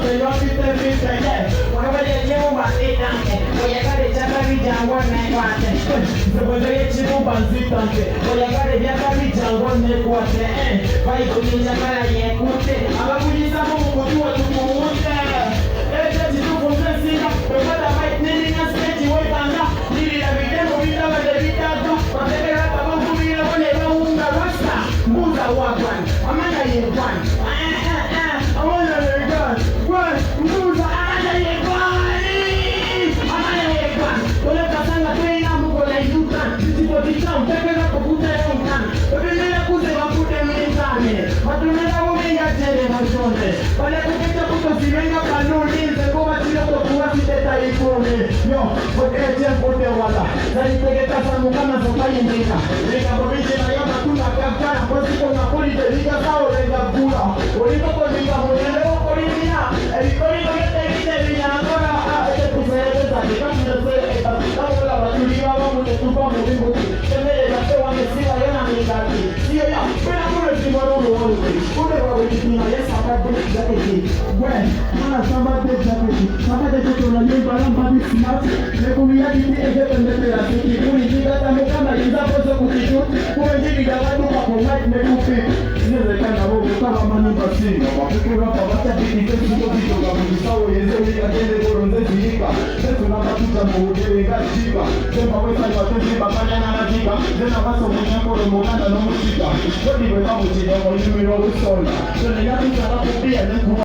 the young people feel like that. Whenever they hear about it, when you got the Jackaby Jan 1 night watching, the way they chill about it, when you got the Jackaby Jan 1 night watching, why you couldn't Jackaby Jan 1 night watching? I'm going to say, I'm going to do what you want there. Let's do from the singer, but what I might need in a stage, you wait on that. Need it every day, we know what they did that. But they got a bump for me, I want to know who the Rasta. Move that one, I'm not going to one. I want to let it go. One, move that, I'm not going to one. I'm not going to one. Don't let the sun play, I'm going to you can. This is what it's on, take it up, put it on can. But we never put them up, put them in time. But we never will be at the emotion. But I put it up, because you ain't got a new deal, they go back to the top, what is that I phone? Yo, but I just put the water. Then you take it as a Mukana for flying data. They have original Yamakuna, Kakana, Position, Napoli, the Liga Tower, and the Pula. Or you go to the Gamma, or India, and you go to get the Yanagora, I put the letters at the Gamma, and the Tower, but you leave out with the Tupa moving book. The minute I say, I'm a Sierra Negati. See, when I'm going to see what all the world is, whatever we do, yes, I'm not going to get it. When, somebody did that, somebody did to the new Balam smart, the community is getting the city. Who is that? I'm going to also put it out. Who is it that I look up on white make up it? This is the kind of cover money for seeing. But people are about to be the best of the government. So is it again the world on the Ziga? That's what I'm going to do. We got Ziga. Then I was like, I told you about Banana Ziga. Then I was on the Moko Mogana no Ziga. What do you know? What you know? What you know? So they got to be